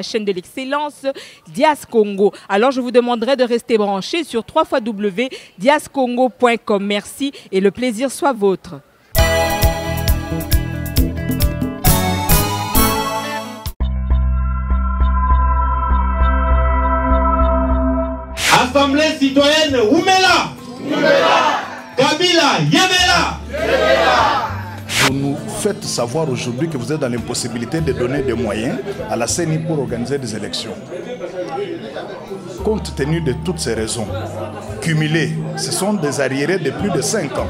la chaîne de l'excellence Dias Congo. Alors je vous demanderai de rester branchés sur www.diascongo.com. Merci et le plaisir soit vôtre. Assemblée citoyenne Oumela, Kabila, Yemela. Vous nous faites savoir aujourd'hui que vous êtes dans l'impossibilité de donner des moyens à la CENI pour organiser des élections. Compte tenu de toutes ces raisons, cumulées, ce sont des arriérés de plus de 5 ans.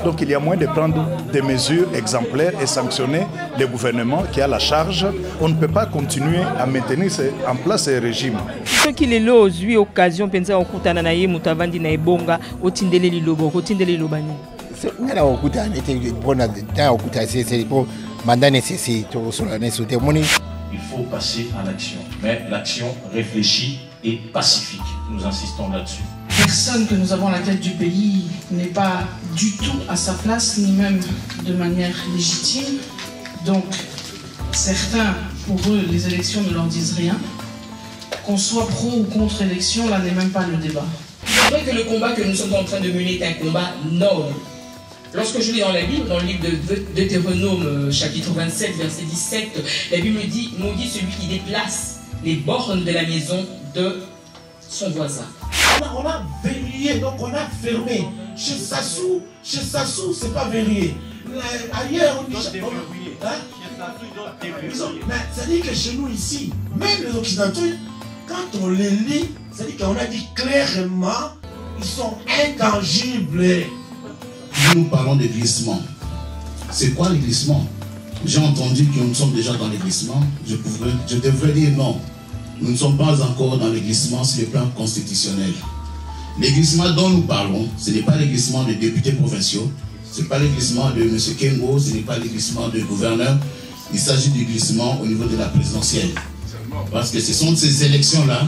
Donc il y a moyen de prendre des mesures exemplaires et sanctionner le gouvernement qui a la charge. On ne peut pas continuer à maintenir en place ce régime. Ce qu'il est là aujourd'hui, occasion, pensa au kutana na ye mutavandi na ebonga, otindele lilobo, otindele lobani. C'est pour mandat nécessaire. Il faut passer en action, mais l'action réfléchie et pacifique. Nous insistons là-dessus. Personne que nous avons à la tête du pays n'est pas du tout à sa place, ni même de manière légitime. Donc, certains, pour eux, les élections ne leur disent rien. Qu'on soit pro ou contre élection, là n'est même pas le débat. C'est vrai que le combat que nous sommes en train de mener est un combat noble. Lorsque je lis dans la Bible, dans le livre de Deutéronome, chapitre 27, verset 17, la Bible me dit, maudit celui qui déplace les bornes de la maison de son voisin. On a verrouillé, donc on a fermé. Chez Sassou, c'est pas verrouillé. Ailleurs, on dit... Mais ça dit que chez nous ici, même les Occidentaux, quand on les lit, ça dit qu'on a dit clairement, ils sont intangibles. Nous parlons de glissement. C'est quoi le glissement? J'ai entendu que nous sommes déjà dans le glissement. Je devrais dire non. Nous ne sommes pas encore dans le glissement sur le plan constitutionnel. Les glissements dont nous parlons, ce n'est pas les glissements des députés provinciaux, ce n'est pas les glissements de M. Kengo, ce n'est pas les glissements du gouverneur. Il s'agit du glissement au niveau de la présidentielle. Parce que ce sont ces élections-là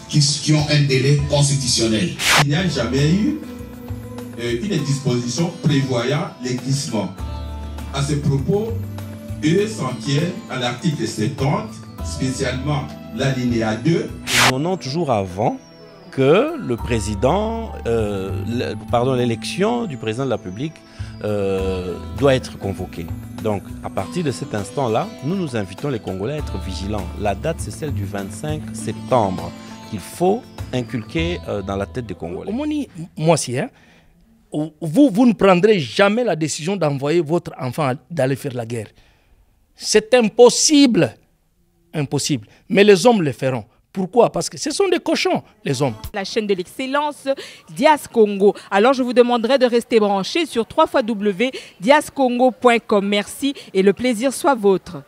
qui ont un délai constitutionnel. Il n'y a jamais eu une disposition prévoyant les glissements. À ce propos, eux s'en tiennent à l'article 70, spécialement l'alinéa 2. On a toujours avant que le président, l'élection du président de la République doit être convoquée. Donc, à partir de cet instant-là, nous invitons les Congolais à être vigilants. La date, c'est celle du 25 septembre qu'il faut inculquer dans la tête des Congolais. Moi aussi, hein, vous ne prendrez jamais la décision d'envoyer votre enfant d'aller faire la guerre. C'est impossible. Impossible. Mais les hommes le feront. Pourquoi? Parce que ce sont des cochons, les hommes. La chaîne de l'excellence Dias Congo. Alors je vous demanderai de rester branchés sur www.diascongo.com. Merci et le plaisir soit vôtre.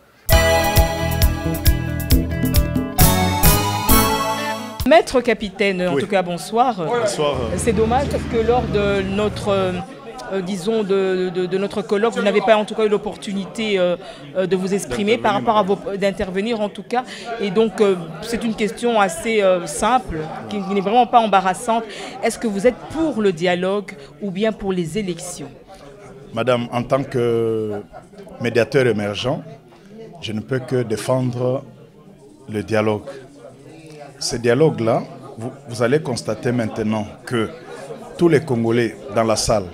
Maître capitaine, en tout cas bonsoir. Bonsoir. C'est dommage parce que lors de notre... disons, de notre colloque, vous n'avez pas en tout cas eu l'opportunité de vous exprimer par rapport à d'intervenir en tout cas. Et donc, c'est une question assez simple, qui n'est vraiment pas embarrassante. Est-ce que vous êtes pour le dialogue ou bien pour les élections? Madame, en tant que médiateur émergent, je ne peux que défendre le dialogue. Ce dialogue-là, vous allez constater maintenant que tous les Congolais dans la salle,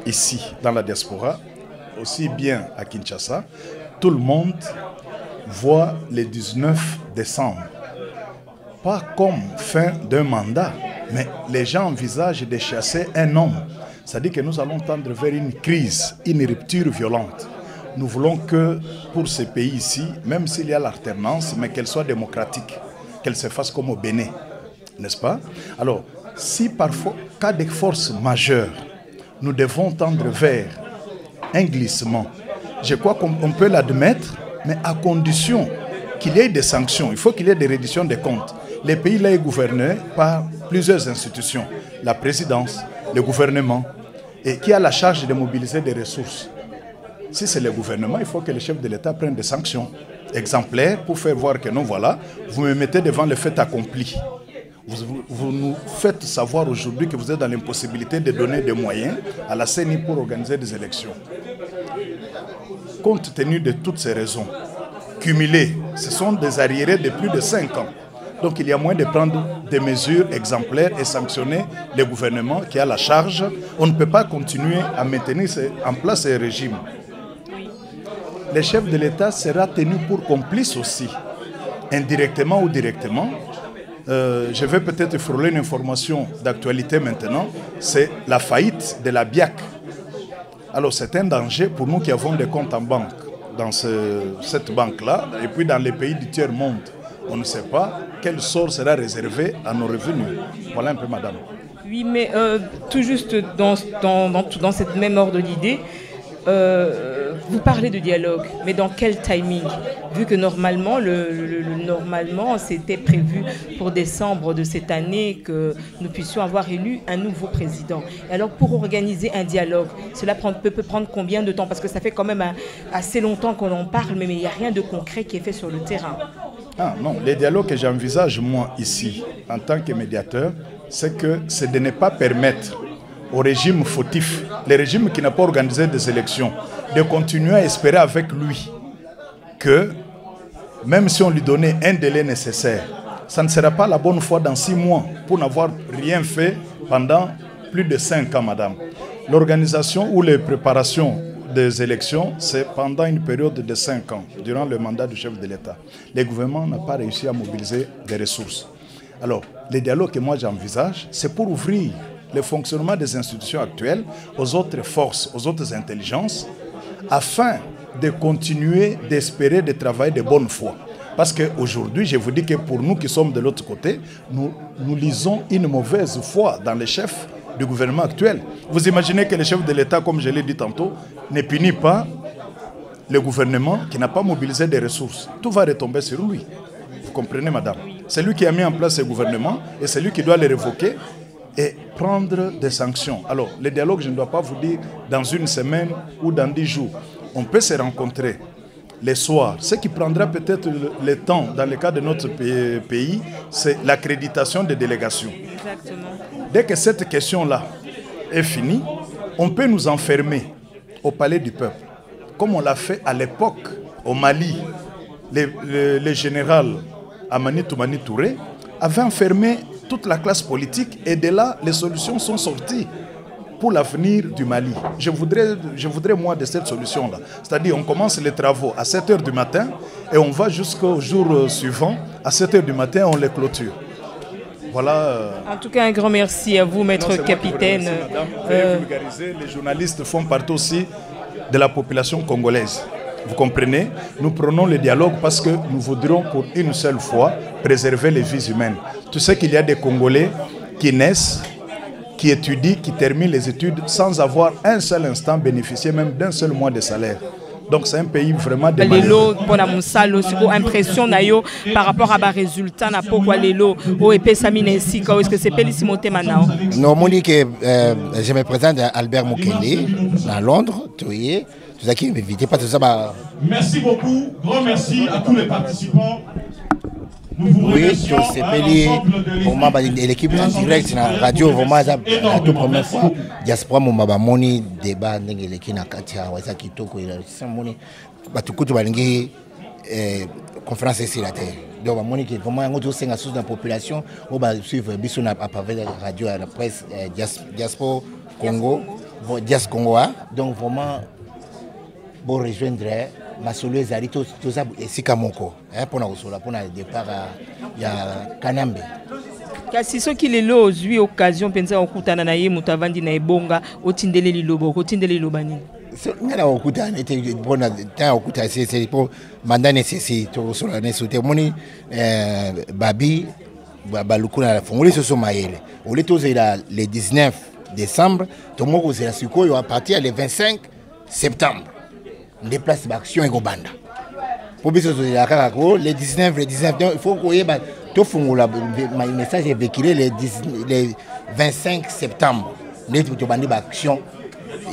ici, dans la diaspora, aussi bien à Kinshasa, tout le monde voit le 19 décembre. Pas comme fin d'un mandat, mais les gens envisagent de chasser un homme. C'est-à-dire que nous allons tendre vers une crise, une rupture violente. Nous voulons que pour ces pays ici, même s'il y a l'alternance, mais qu'elle soit démocratique, qu'elle se fasse comme au Bénin, n'est-ce pas? Alors, si parfois, cas de force majeure, nous devons tendre vers un glissement. Je crois qu'on peut l'admettre, mais à condition qu'il y ait des sanctions. Il faut qu'il y ait des redditions des comptes. Le pays là est gouverné par plusieurs institutions. La présidence, le gouvernement, et qui a la charge de mobiliser des ressources. Si c'est le gouvernement, il faut que le chef de l'État prenne des sanctions exemplaires pour faire voir que non, voilà, vous me mettez devant le fait accompli. Vous nous faites savoir aujourd'hui que vous êtes dans l'impossibilité de donner des moyens à la CENI pour organiser des élections. Compte tenu de toutes ces raisons, cumulés. Ce sont des arriérés de plus de 5 ans. Donc il y a moyen de prendre des mesures exemplaires et sanctionner le gouvernement qui a la charge. On ne peut pas continuer à maintenir en place ce régime. Le chef de l'État sera tenu pour complice aussi, indirectement ou directement. Je vais peut-être frôler une information d'actualité maintenant. C'est la faillite de la BIAC. Alors c'est un danger pour nous qui avons des comptes en banque dans cette banque-là et puis dans les pays du tiers-monde. On ne sait pas quel sort sera réservé à nos revenus. Voilà un peu, madame. Oui, mais tout juste dans cette même ordre d'idée, vous parlez de dialogue, mais dans quel timing? Vu que normalement, normalement, c'était prévu pour décembre de cette année que nous puissions avoir élu un nouveau président. Et alors, pour organiser un dialogue, cela peut prendre combien de temps? Parce que ça fait quand même assez longtemps qu'on en parle, mais il n'y a rien de concret qui est fait sur le terrain. Ah non, les dialogues que j'envisage, moi, ici, en tant que médiateur, c'est de ne pas permettre au régime fautif, le régime qui n'a pas organisé des élections, de continuer à espérer avec lui que, même si on lui donnait un délai nécessaire, ça ne sera pas la bonne foi dans 6 mois pour n'avoir rien fait pendant plus de 5 ans, madame. L'organisation ou les préparations des élections, c'est pendant une période de 5 ans, durant le mandat du chef de l'État. Le gouvernement n'a pas réussi à mobiliser des ressources. Alors, les dialogues que moi j'envisage, c'est pour ouvrir le fonctionnement des institutions actuelles aux autres forces, aux autres intelligences, afin de continuer d'espérer de travailler de bonne foi. Parce qu'aujourd'hui, je vous dis que pour nous qui sommes de l'autre côté, nous lisons une mauvaise foi dans les chefs du gouvernement actuel. Vous imaginez que le chef de l'État, comme je l'ai dit tantôt, ne punit pas le gouvernement qui n'a pas mobilisé des ressources. Tout va retomber sur lui. Vous comprenez, madame? C'est lui qui a mis en place ce gouvernement et c'est lui qui doit les révoquer et prendre des sanctions. Alors, le dialogue, je ne dois pas vous dire dans une semaine ou dans 10 jours. On peut se rencontrer les soirs. Ce qui prendra peut-être le temps dans le cas de notre pays, c'est l'accréditation des délégations. Exactement. Dès que cette question-là est finie, on peut nous enfermer au palais du peuple, comme on l'a fait à l'époque au Mali. Le général Amani Toumani Touré avait enfermé toute la classe politique et de là, les solutions sont sorties pour l'avenir du Mali. Je voudrais moi de cette solution-là. C'est-à-dire on commence les travaux à 7 h du matin et on va jusqu'au jour suivant. À 7 h du matin, on les clôture. Voilà. En tout cas, un grand merci à vous, maître capitaine. Les journalistes font partie aussi de la population congolaise. Vous comprenez? Nous prenons le dialogue parce que nous voudrions pour une seule fois préserver les vies humaines. Tu sais qu'il y a des Congolais qui naissent, qui étudient, qui terminent les études sans avoir un seul instant bénéficié même d'un seul mois de salaire. Donc c'est un pays vraiment lelo pona musalo siko impression na yo par rapport à ba résultat na pokwa lelo o epesa mina sika est-ce que c'est pelisi motema nao? Non, Monique, je me présente à Albert Mukele à Londres, tu voyez. Tout ça qui m'invite pas tout ça. Merci beaucoup, grand merci à tous les participants. Oui, c'est Peli, vraiment l'équipe en direct na radio vraiment la toute première fois. Diaspora mon moni débat n'engele qui na katia wasa kitoko ila moni batukutu balingi conférence ici la terre. Donc moni qui vraiment ngoto senga sous la population on va suivre biso na à travers la radio à la presse diaspora Congo, Dias Congo. Donc vraiment pour rejoindre Masolo ezali to za esika moko pour na kosola pour na départ ya Kanambe. Kasi soki lelo ozwi occasion penza okutana na ye mutavandi na ebonga otindele lilobo otindele lilobani. Ngala okutana ete bona ta okutana c'est pour mandat nécessaire to kosola ne soute moni babi balukuna la fongoli soso mayele. Ole tozela le 19 décembre to moko zela sikoyo à partir le 25 septembre. Déplace l'action et go banda. Pour bien le 19, il faut que le message est véhiculé le 25 septembre. Il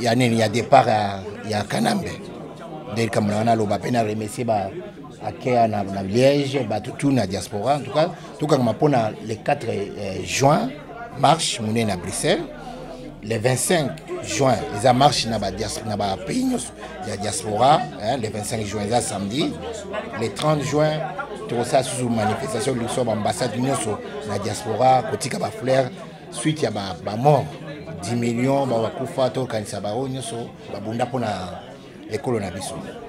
y a départ à Kanambe. Dès que on a remercié à Liège, tout la diaspora. En tout cas, le 4 juin, marche à Bruxelles. Le 25 juin, ils ont marché dans le pays de la diaspora, le 25 juin, samedi. Le 30 juin, tu as sous manifestation de l'ambassade de l'Union sur la diaspora, côté de fleurs, suite il y a mort. 10 millions,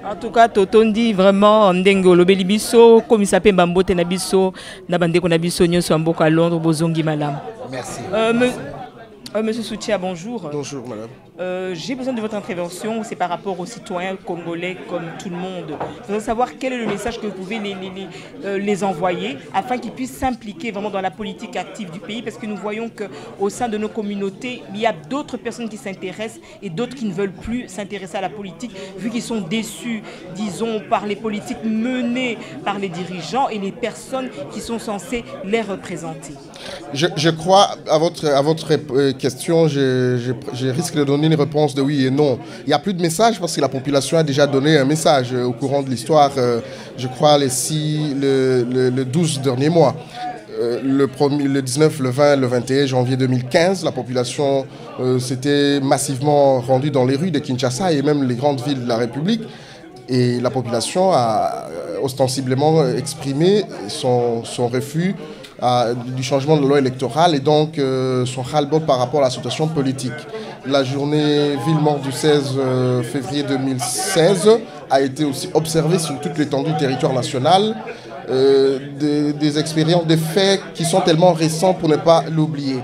en tout cas, Totondi vraiment Ndengo Belibiso, comme il s'appelle Bambote Nabiso, Nabandeko Nabiso, Nyoso Amboka Londres, Bozongi Malam. Merci. Monsieur Soutia, bonjour. Bonjour, madame. J'ai besoin de votre intervention, c'est par rapport aux citoyens congolais comme tout le monde. Je voudrais savoir quel est le message que vous pouvez les envoyer afin qu'ils puissent s'impliquer vraiment dans la politique active du pays, parce que nous voyons qu'au sein de nos communautés, il y a d'autres personnes qui s'intéressent et d'autres qui ne veulent plus s'intéresser à la politique, vu qu'ils sont déçus, disons, par les politiques menées par les dirigeants et les personnes qui sont censées les représenter. Je crois, à votre question, je risque de donner une réponse de oui et non. Il n'y a plus de message parce que la population a déjà donné un message au courant de l'histoire, je crois, le 12 derniers mois. Le 19, le 20, le 21 janvier 2015, la population s'était massivement rendue dans les rues de Kinshasa et même les grandes villes de la République. Et la population a ostensiblement exprimé son refus du changement de loi électorale et donc son ras-le-bol par rapport à la situation politique. La journée ville-mort du 16 février 2016 a été aussi observée sur toute l'étendue du territoire national. Des expériences, des faits qui sont tellement récents pour ne pas l'oublier.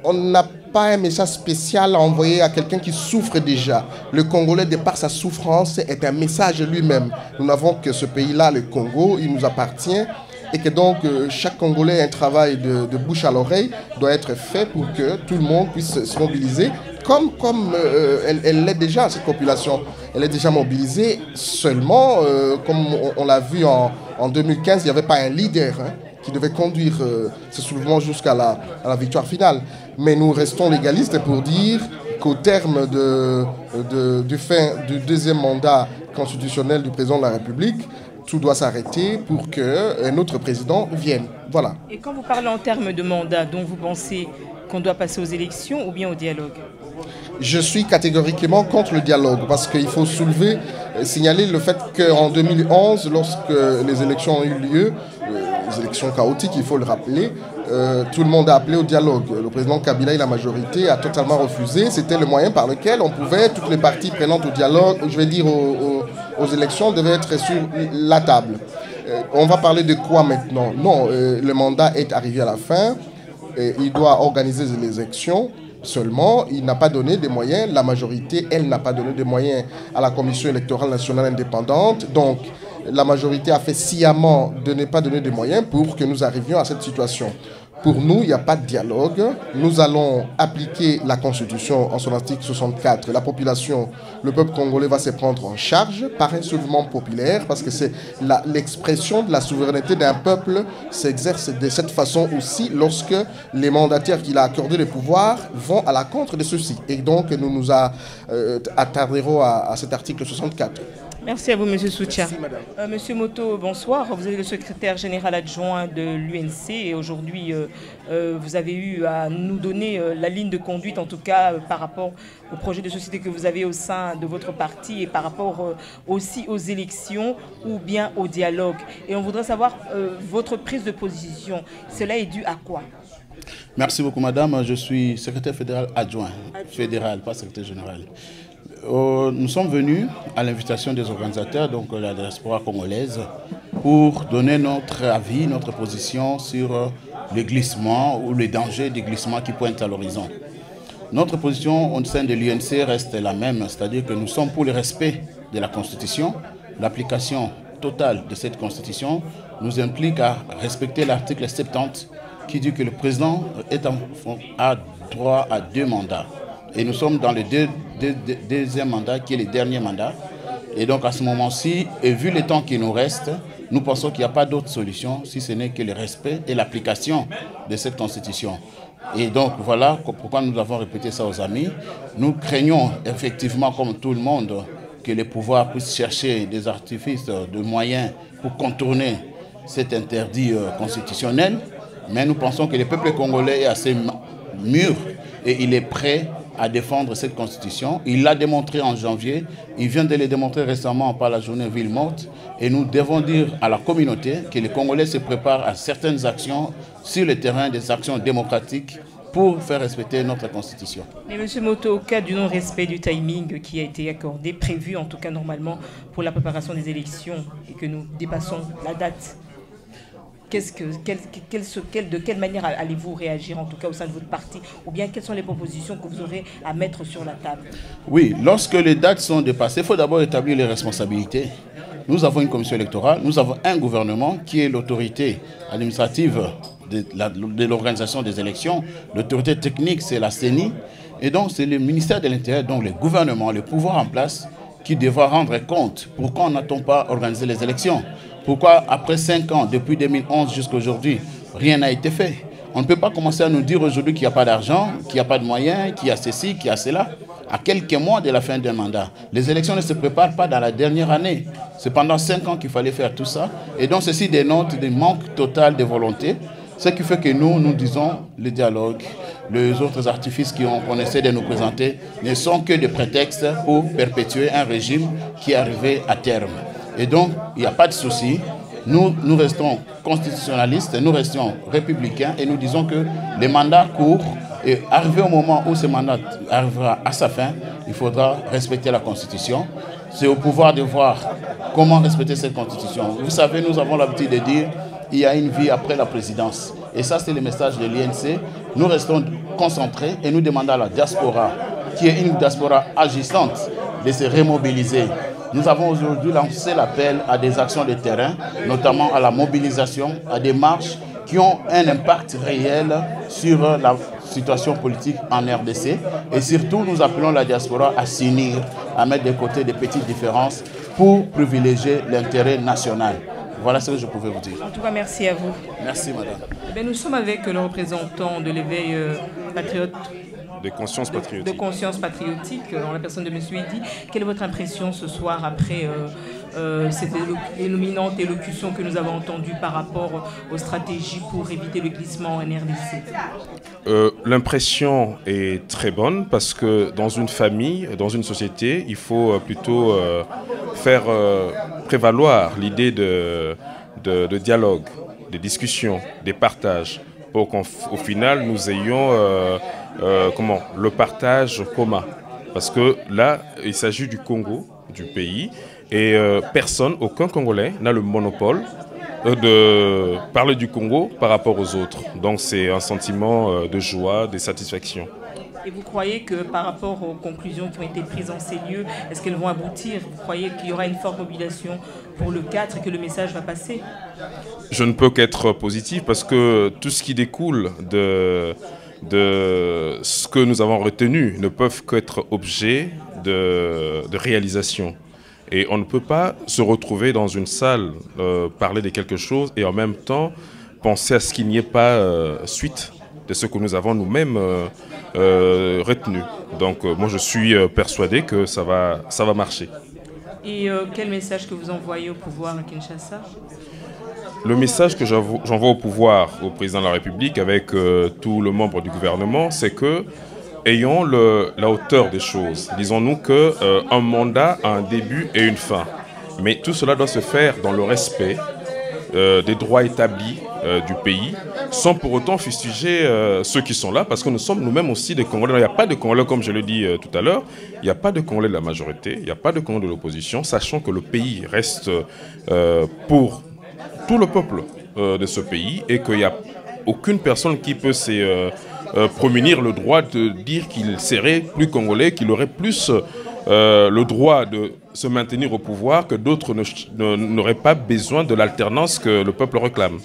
On n'a pas un message spécial à envoyer à quelqu'un qui souffre déjà. Le Congolais, de par sa souffrance, est un message lui-même. Nous n'avons que ce pays-là, le Congo, il nous appartient. Et que donc chaque Congolais, un travail de bouche à l'oreille doit être fait pour que tout le monde puisse se mobiliser comme elle l'est déjà, cette population. Elle est déjà mobilisée seulement, comme on l'a vu en 2015, il n'y avait pas un leader qui devait conduire ce soulèvement jusqu'à la victoire finale. Mais nous restons légalistes pour dire qu'au terme du deuxième mandat constitutionnel du président de la République, tout doit s'arrêter pour qu'un autre président vienne. Voilà. Et quand vous parlez en termes de mandat, donc vous pensez qu'on doit passer aux élections ou bien au dialogue? Je suis catégoriquement contre le dialogue parce qu'il faut signaler le fait qu'en 2011, lorsque les élections ont eu lieu, les élections chaotiques, il faut le rappeler, tout le monde a appelé au dialogue. Le président Kabila et la majorité a totalement refusé. C'était le moyen par lequel on pouvait, toutes les parties prenantes au dialogue, je vais dire aux élections, devaient être sur la table. On va parler de quoi maintenant? Non, le mandat est arrivé à la fin. Il doit organiser les élections. Seulement, il n'a pas donné des moyens. La majorité, elle, n'a pas donné des moyens à la Commission électorale nationale indépendante. Donc, la majorité a fait sciemment de ne pas donner des moyens pour que nous arrivions à cette situation. Pour nous, il n'y a pas de dialogue. Nous allons appliquer la Constitution en son article 64. La population, le peuple congolais va se prendre en charge par un soulèvement populaire parce que c'est l'expression de la souveraineté d'un peuple s'exerce de cette façon aussi lorsque les mandataires qu'il a accordé le pouvoir vont à la contre de ceux-ci. Et donc, nous nous attarderons à cet article 64. Merci à vous, Monsieur Soutia. Merci, madame. Monsieur Moto, bonsoir. Vous êtes le secrétaire général adjoint de l'UNC et aujourd'hui, vous avez eu à nous donner la ligne de conduite, en tout cas par rapport au projet de société que vous avez au sein de votre parti et par rapport aussi aux élections ou bien au dialogue. Et on voudrait savoir votre prise de position. Cela est dû à quoi? Merci beaucoup, madame. Je suis secrétaire fédéral adjoint. Fédéral, pas secrétaire général. Nous sommes venus à l'invitation des organisateurs, donc la diaspora congolaise, pour donner notre avis, notre position sur le glissement ou les dangers du glissement qui pointent à l'horizon. Notre position au sein de l'UNC reste la même, c'est-à-dire que nous sommes pour le respect de la Constitution. L'application totale de cette Constitution nous implique à respecter l'article 70 qui dit que le président a droit à 2 mandats. Et nous sommes dans le deuxième mandat, qui est le dernier mandat. Et donc à ce moment-ci, et vu le temps qui nous reste, nous pensons qu'il n'y a pas d'autre solution, si ce n'est que le respect et l'application de cette Constitution. Et donc voilà pourquoi nous avons répété ça aux amis. Nous craignons effectivement, comme tout le monde, que les pouvoirs puissent chercher des artifices, de moyens pour contourner cet interdit constitutionnel. Mais nous pensons que le peuple congolais est assez mûr et il est prêt à défendre cette constitution. Il l'a démontré en janvier, il vient de le démontrer récemment par la journée Ville morte. Et nous devons dire à la communauté que les Congolais se préparent à certaines actions sur le terrain, des actions démocratiques pour faire respecter notre constitution. Mais M. Moto, au cas du non-respect du timing qui a été accordé, prévu en tout cas normalement pour la préparation des élections et que nous dépassons la date, de quelle manière allez-vous réagir en tout cas au sein de votre parti, ou bien quelles sont les propositions que vous aurez à mettre sur la table? Oui, lorsque les dates sont dépassées, il faut d'abord établir les responsabilités. Nous avons une commission électorale, nous avons un gouvernement qui est l'autorité administrative de l'organisation des élections. L'autorité technique, c'est la CENI. Et donc, c'est le ministère de l'Intérieur, donc le gouvernement, le pouvoir en place, qui devra rendre compte. Pourquoi n'a-t-on pas organisé les élections? Pourquoi, après 5 ans, depuis 2011 jusqu'à aujourd'hui, rien n'a été fait? On ne peut pas commencer à nous dire aujourd'hui qu'il n'y a pas d'argent, qu'il n'y a pas de moyens, qu'il y a ceci, qu'il y a cela. À quelques mois de la fin d'un mandat. Les élections ne se préparent pas dans la dernière année. C'est pendant 5 ans qu'il fallait faire tout ça. Et donc, ceci dénote des manques total de volonté. Ce qui fait que nous disons, le dialogue, les autres artifices qu'on essaie de nous présenter ne sont que des prétextes pour perpétuer un régime qui est arrivé à terme. Et donc, il n'y a pas de souci. Nous restons constitutionnalistes, nous restons républicains et nous disons que les mandats courts, et arrivé au moment où ce mandat arrivera à sa fin, il faudra respecter la Constitution. C'est au pouvoir de voir comment respecter cette Constitution. Vous savez, nous avons l'habitude de dire il y a une vie après la présidence. Et ça, c'est le message de l'INC. Nous restons concentrés et nous demandons à la diaspora, qui est une diaspora agissante, de se remobiliser. Nous avons aujourd'hui lancé l'appel à des actions de terrain, notamment à la mobilisation, à des marches qui ont un impact réel sur la situation politique en RDC. Et surtout, nous appelons la diaspora à s'unir, à mettre de côté des petites différences pour privilégier l'intérêt national. Voilà ce que je pouvais vous dire. En tout cas, merci à vous. Merci, madame. Eh bien, nous sommes avec le représentant de l'éveil patriote. De conscience patriotique. De conscience patriotique, en la personne de M. Idi. Quelle est votre impression ce soir après cette illuminante élocution que nous avons entendue par rapport aux stratégies pour éviter le glissement en RDC? L'impression est très bonne parce que dans une famille, dans une société, il faut plutôt faire prévaloir l'idée de dialogue, de discussion, des partages, pour qu'au final nous ayons le partage commun. Parce que là, il s'agit du Congo, du pays, et personne, aucun Congolais n'a le monopole de parler du Congo par rapport aux autres. Donc c'est un sentiment de joie, de satisfaction. Et vous croyez que par rapport aux conclusions qui ont été prises en ces lieux, est-ce qu'elles vont aboutir? Vous croyez qu'il y aura une forte mobilisation pour le 4 et que le message va passer? Je ne peux qu'être positif parce que tout ce qui découle de ce que nous avons retenu ne peuvent qu'être objet de réalisation. Et on ne peut pas se retrouver dans une salle, parler de quelque chose et en même temps penser à ce qu'il n'y ait pas suite de ce que nous avons nous-mêmes retenu. Donc moi je suis persuadé que ça va marcher. Et quel message que vous envoyez au pouvoir à Kinshasa? Le message que j'envoie au pouvoir, au président de la République, avec tous les membres du gouvernement, c'est que ayons la hauteur des choses. Disons-nous qu'un mandat a un début et une fin. Mais tout cela doit se faire dans le respect des droits établis du pays, sans pour autant fustiger ceux qui sont là, parce que nous sommes nous-mêmes aussi des Congolais. Il n'y a pas de Congolais, comme je l'ai dit tout à l'heure, il n'y a pas de Congolais de la majorité, il n'y a pas de Congolais de l'opposition, sachant que le pays reste pour tout le peuple de ce pays et qu'il n'y a aucune personne qui peut promunir le droit de dire qu'il serait plus Congolais, qu'il aurait plus le droit de se maintenir au pouvoir, que d'autres n'auraient pas besoin de l'alternance que le peuple réclame.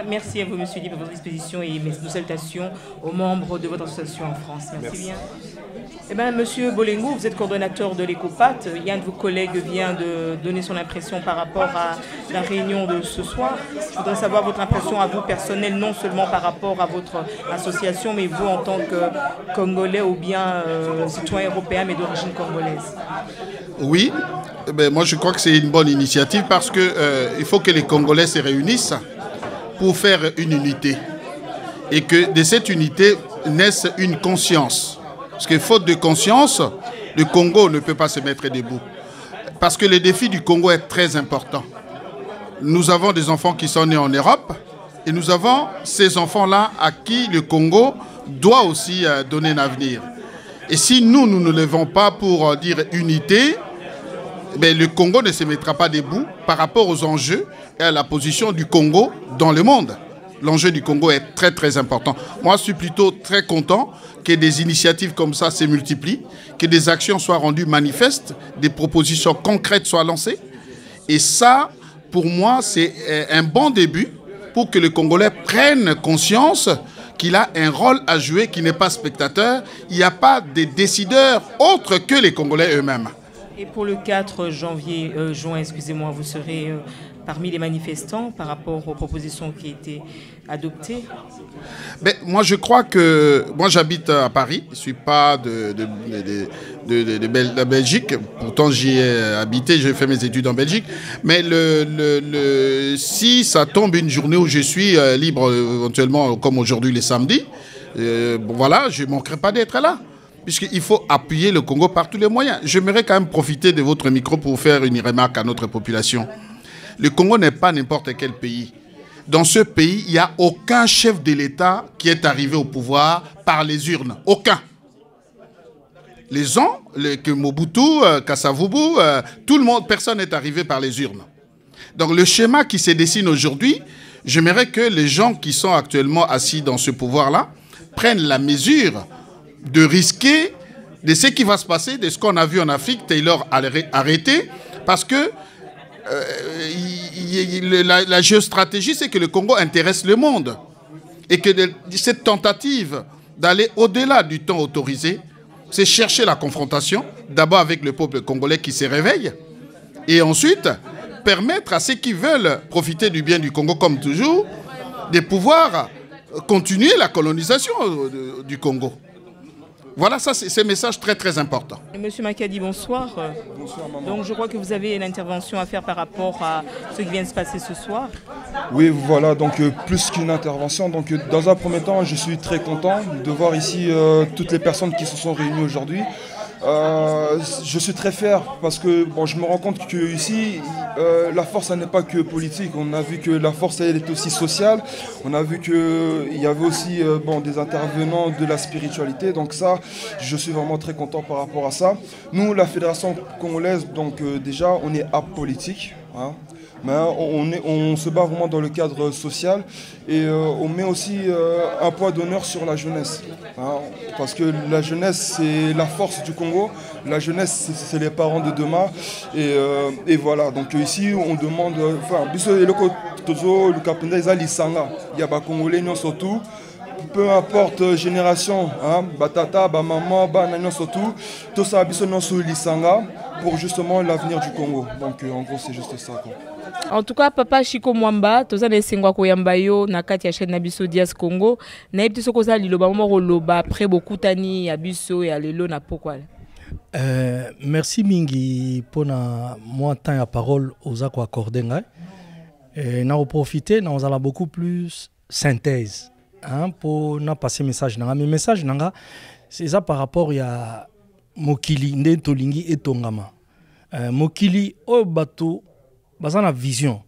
Merci à vous, M. Di, pour votre disposition et mes salutations aux membres de votre association en France. Merci bien. Eh bien, M. Bolengo, vous êtes coordonnateur de l'ECOPAT. Il y a un de vos collègues vient de donner son impression par rapport à la réunion de ce soir. Je voudrais savoir votre impression à vous personnelle, non seulement par rapport à votre association, mais vous en tant que Congolais ou bien citoyen européen, mais d'origine congolaise. Oui, moi je crois que c'est une bonne initiative parce qu'il faut que les Congolais se réunissent pour faire une unité. Et que de cette unité naisse une conscience. Parce que faute de conscience, le Congo ne peut pas se mettre debout. Parce que le défi du Congo est très important. Nous avons des enfants qui sont nés en Europe et nous avons ces enfants-là à qui le Congo doit aussi donner un avenir. Et si nous ne levons pas pour dire unité, ben le Congo ne se mettra pas debout par rapport aux enjeux et à la position du Congo dans le monde. L'enjeu du Congo est très très important. Moi, je suis plutôt très content que des initiatives comme ça se multiplient, que des actions soient rendues manifestes, des propositions concrètes soient lancées. Et ça, pour moi, c'est un bon début pour que le Congolais prenne conscience qu'il a un rôle à jouer, qu'il n'est pas spectateur. Il n'y a pas de décideurs autres que les Congolais eux-mêmes. Et pour le 4 juin, excusez-moi, vous serez parmi les manifestants par rapport aux propositions qui étaient adoptées? Moi, je crois que... Moi, j'habite à Paris. Je ne suis pas de Belgique. Pourtant, j'y ai habité. J'ai fait mes études en Belgique. Mais si ça tombe une journée où je suis libre, éventuellement, comme aujourd'hui, les samedis, voilà, je ne manquerai pas d'être là. Puisqu'il faut appuyer le Congo par tous les moyens. J'aimerais quand même profiter de votre micro pour faire une remarque à notre population. Le Congo n'est pas n'importe quel pays. Dans ce pays, il n'y a aucun chef de l'État qui est arrivé au pouvoir par les urnes. Aucun. Les gens, que Mobutu, Kasavubu, tout le monde, personne n'est arrivé par les urnes. Donc le schéma qui se dessine aujourd'hui, j'aimerais que les gens qui sont actuellement assis dans ce pouvoir-là prennent la mesure de risquer de ce qui va se passer, de ce qu'on a vu en Afrique, Taylor arrêté, parce que la géostratégie, c'est que le Congo intéresse le monde. Et que cette tentative d'aller au-delà du temps autorisé, c'est chercher la confrontation, d'abord avec le peuple congolais qui se réveille, et ensuite permettre à ceux qui veulent profiter du bien du Congo, comme toujours, de pouvoir continuer la colonisation du Congo. Voilà, ça c'est un message très très important. Monsieur Makadi, bonsoir. Bonsoir, maman. Donc je crois que vous avez une intervention à faire par rapport à ce qui vient de se passer ce soir. Oui, voilà, donc plus qu'une intervention. Donc dans un premier temps, je suis très content de voir ici toutes les personnes qui se sont réunies aujourd'hui. Je suis très fier parce que bon, je me rends compte que ici la force n'est pas que politique. On a vu que la force elle est aussi sociale. On a vu qu'il y avait aussi des intervenants de la spiritualité. Donc ça, je suis vraiment très content par rapport à ça. Nous, la Fédération congolaise, donc déjà, on est apolitique. Hein. Mais on se bat vraiment dans le cadre social et on met aussi un poids d'honneur sur la jeunesse. Hein, parce que la jeunesse, c'est la force du Congo. La jeunesse, c'est les parents de demain. Et voilà, donc ici, on demande... Enfin, il y a des Congolais, surtout. Peu importe génération, hein, batata, maman, banana surtout, tout ça a sur l'Isanga pour justement l'avenir du Congo. Donc en gros c'est juste ça. Quoi. En tout cas, papa Chico Mwamba, toza na sengwa koyamba yo na kati ya chaîne na biso Dias Congo, na yebiti soko za liloba moko loba après beaucoup tani ya biso ya lelo na pokwa. Merci mingi pona moi temps ya parole oza ko accorder ngai. Na profiter na ozala beaucoup plus synthèse. Hein, pour na passer message nanga mais message nanga c'est ça par rapport ya mokili nde tolingi etongama mokili o bato bazana vision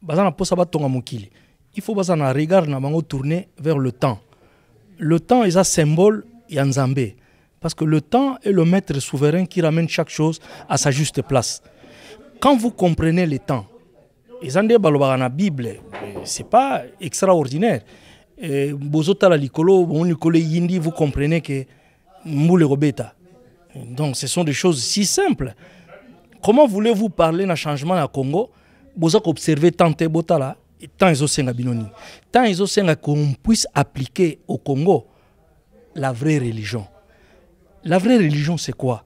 bazana posa batonga mokili il faut bazana regard na bango tourner vers le temps est un symbole ya Nzambe parce que le temps est le maître souverain qui ramène chaque chose à sa juste place. Quand vous comprenez le temps ezande balobaka na Bible c'est pas extraordinaire. Bozota la likolo, yindi, vous comprenez que Mboule Robeta. Donc ce sont des choses si simples. Comment voulez-vous parler d'un changement à Congo? Vous avez observé tant de botala et tant ils ont binoni. Tant ils ont qu'on puisse appliquer au Congo la vraie religion. La vraie religion c'est quoi?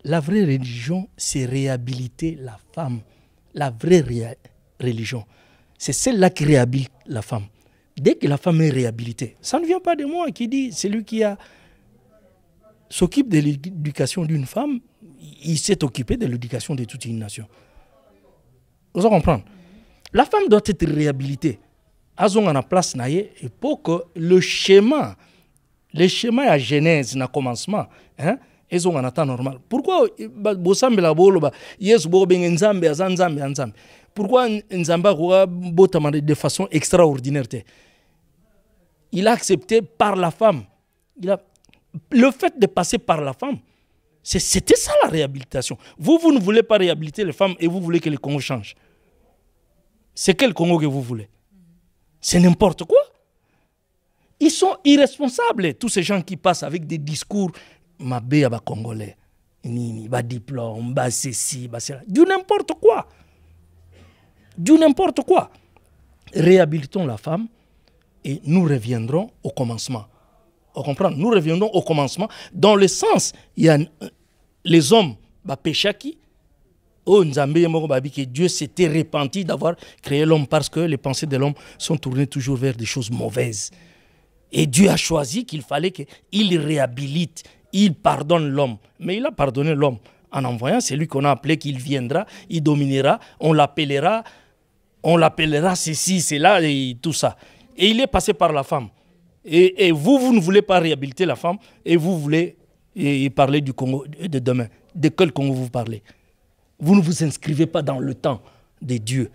La vraie religion c'est réhabiliter la femme. La vraie religion. C'est celle-là qui réhabilite la femme. Dès que la femme est réhabilitée, ça ne vient pas de moi qui dit, c'est lui qui s'occupe de l'éducation d'une femme, il s'est occupé de l'éducation de toute une nation. Vous allez comprendre. La femme doit être réhabilitée. Azong en a place naïe et pour que le schéma les schémas à genèse na commencement hein ils ont un temps normal. Pourquoi bosambela boloba yesu bo benga nzambe azanzambe anzambe? Pourquoi nzamba ko botama de façon extraordinaire? Il a accepté par la femme. Le fait de passer par la femme, c'était ça la réhabilitation. Vous ne voulez pas réhabiliter les femmes et vous voulez que le Congo change. C'est quel Congo que vous voulez? C'est n'importe quoi. Ils sont irresponsables, tous ces gens qui passent avec des discours mabé à congolais. Nini, ba diplôme, ba ceci, ba cela. Du n'importe quoi. Du n'importe quoi. Réhabilitons la femme et nous reviendrons au commencement. On comprend? Nous reviendrons au commencement dans le sens, il y a les hommes, ba péchaki, que Dieu s'était repenti d'avoir créé l'homme parce que les pensées de l'homme sont tournées toujours vers des choses mauvaises. Et Dieu a choisi qu'il fallait qu'il réhabilite, il pardonne l'homme. Mais il a pardonné l'homme en envoyant celui qu'on a appelé, qu'il viendra, il dominera, on l'appellera ceci, cela et tout ça. Et il est passé par la femme. Et vous ne voulez pas réhabiliter la femme et vous voulez parler du Congo de demain. De quel Congo vous parlez? Vous ne vous inscrivez pas dans le temps de Dieu.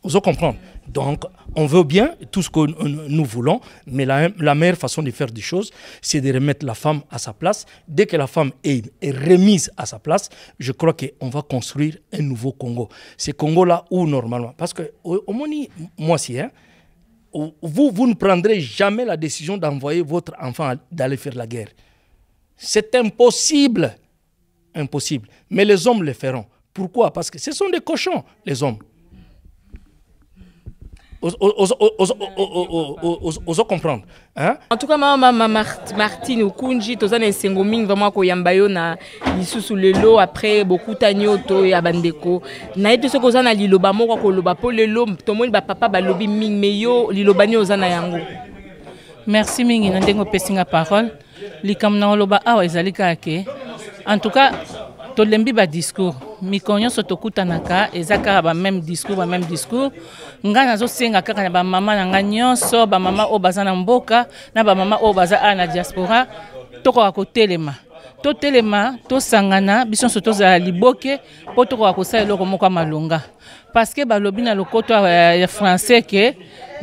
Vous comprenez? Donc, on veut bien tout ce que nous voulons, mais la meilleure façon de faire des choses, c'est de remettre la femme à sa place. Dès que la femme est remise à sa place, je crois qu'on va construire un nouveau Congo. Ce Congo-là où normalement, parce que, moi aussi, hein, vous ne prendrez jamais la décision d'envoyer votre enfant d'aller faire la guerre. C'est impossible. Impossible. Mais les hommes le feront. Pourquoi? Parce que ce sont des cochons, les hommes. Oso comprendre. Hein? En tout cas, maman Martine Okunji, tozana esengoming vraiment ko yambayo na lisusu lelo après beaucoup tanyoto ya bandeko. Na ete so kozana liloba moko ko loba po lelo tomoni ba papa ba lobi ming meyo liloba ni ozana yango. Merci mingi na ndengo pesinga parole. Likam na loba awa ezalika ke. En tout cas, tolembi ba discours. Mikonyo sotokutanaka ezaka ba même discours. Nga nazo senga kaka na ba mama na nga nyonso, ba mama o baza na mboka, na ba mama o baza na diaspora, toko ko telema. To telema, to sangana, biso soto za liboke, po toko ko sa eloko moko malonga. Parce que ba lobi na lokoto français que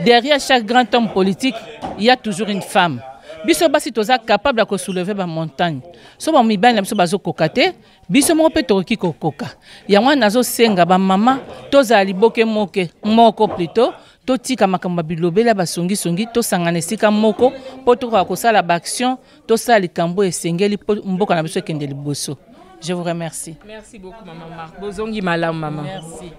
derrière chaque grand homme politique, il y a toujours une femme. Biso basi toza capable de soulever ba montagne. So ba mibali na biso bazo kokate, biso mo pe toki kokoka. Yango nazo senga ba mama toza liboke moko plutôt to tika makamba bilobela ba songi to sangana esika moko po to ko sala ba action to sala likambo esengeli mboka na biso kende liboso. Je vous remercie. Merci beaucoup maman Marc. Bozongi malam maman. Merci.